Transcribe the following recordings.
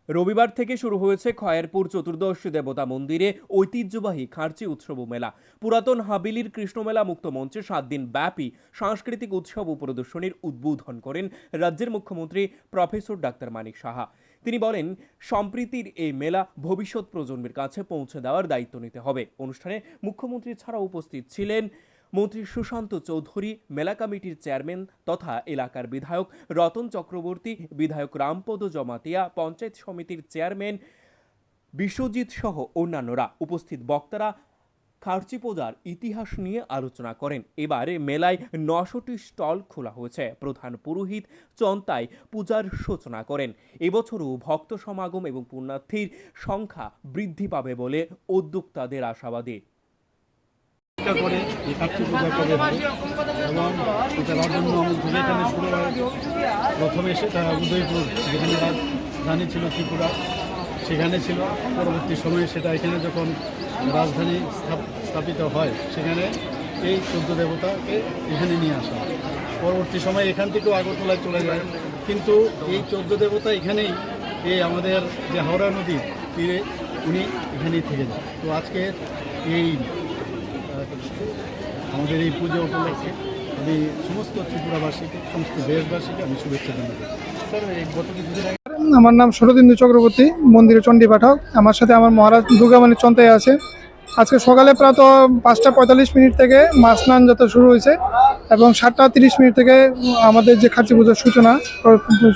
রবিবার থেকে শুরু হয়েছে খয়েরপুর চতুর্দশ দেবতা মন্দিরে ঐতিহ্যবাহী খার্চি উৎসব মেলা। পুরাতন হাবিলির কৃষ্ণমেলা মুক্ত মঞ্চে 7 দিন ব্যাপী সাংস্কৃতিক উৎসব ও প্রদর্শনীর উদ্বোধন করেন রাজ্যের মুখ্যমন্ত্রী প্রফেসর ডাক্তার মানিক সাহা। তিনি বলেন, সম্প্রীতির এই মেলা ভবিষ্যৎ প্রজন্মের কাছে পৌঁছে দেওয়ার দায়িত্ব নিতে হবে। অনুষ্ঠানে মুখ্যমন্ত্রী ছাড়াও উপস্থিত ছিলেন মন্ত্রী সুশান্ত চৌধুরী, মেলা কমিটির চেয়ারম্যান তথা এলাকার বিধায়ক রতন চক্রবর্তী, বিধায়ক রামপদ জমাতিয়া, পঞ্চায়েত সমিতির চেয়ারম্যান বিশ্বজিৎ সহ অন্যান্যরা। উপস্থিত বক্তারা খার্চি পূজার ইতিহাস নিয়ে আলোচনা করেন। এবারে মেলায় 900টি স্টল খোলা হয়েছে। প্রধান পুরোহিত চন্তাই পূজার সূচনা করেন। এবছরও ভক্ত সমাগম এবং পুণ্যার্থীর সংখ্যা বৃদ্ধি পাবে বলে উদ্যোক্তাদের আশাবাদী। করে এই কার্তিক পূজা করে হয় এবং এটা রাজন্য আমল থেকে এখানে শুরু হয়। প্রথমে সেটা উদয়পুর, যেখানে রাজধানী ছিল ত্রিপুরা, সেখানে ছিল। পরবর্তী সময়ে সেটা এখানে যখন রাজধানী স্থাপিত হয়, সেখানে এই 14 দেবতাকে এখানে নিয়ে আসা হয়। পরবর্তী সময়ে এখান থেকেও আগরতলায় চলে যায়, কিন্তু এই 14 দেবতা এখানেই, এই আমাদের যে হাওড়া নদীর তীরে, উনি এখানেই থেকে যান। তো আজকে এই আমাদের এই পুজো উপলক্ষে আমি সমস্ত ত্রিপুরাবাসীকে, সমস্ত দেশবাসীকে আমি শুভেচ্ছা জানাই। স্যার, গত কিছুদিন আগে আমার নাম শরদিন্দু চক্রবর্তী, মন্দিরে চণ্ডী পাঠক। আমার সাথে আমার মহারাজ দুর্গামণি চন্তাই আছে। আজকে সকালে প্রাত 5টা 45 মিনিট থেকে মা স্নান যাত্রা শুরু হয়েছে এবং 7টা 30 মিনিট থেকে আমাদের যে খার্চি পূজার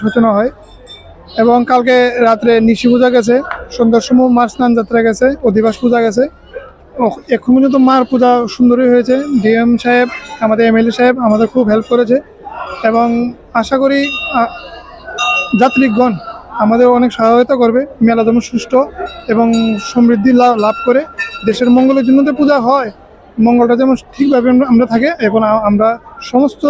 সূচনা হয় এবং কালকে রাত্রে নিশি পূজা গেছে, সন্ধ্যার সময় মার স্নান যাত্রা গেছে, অধিবাস পূজা গেছে। এখন পর্যন্ত মার পূজা সুন্দরই হয়েছে। ডিএম সাহেব, আমাদের এমএলএ সাহেব আমাদের খুব হেল্প করেছে এবং আশা করি যাত্রীগণ আমাদের অনেক সহায়তা করবে। মেলা যেমন সুষ্ঠু এবং সমৃদ্ধি লাভ করে দেশের মঙ্গলের জন্য তো পূজা হয়, মঙ্গলটা যেমন ঠিকভাবে আমরা থাকে এবং আমরা সমস্ত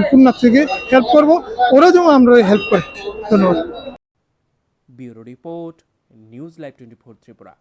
পুণ্যার্থীকে হেল্প করব, ওরা যেমন আমরা হেল্প করে। ধন্যবাদ। Bureau report, news live 24 Tripura.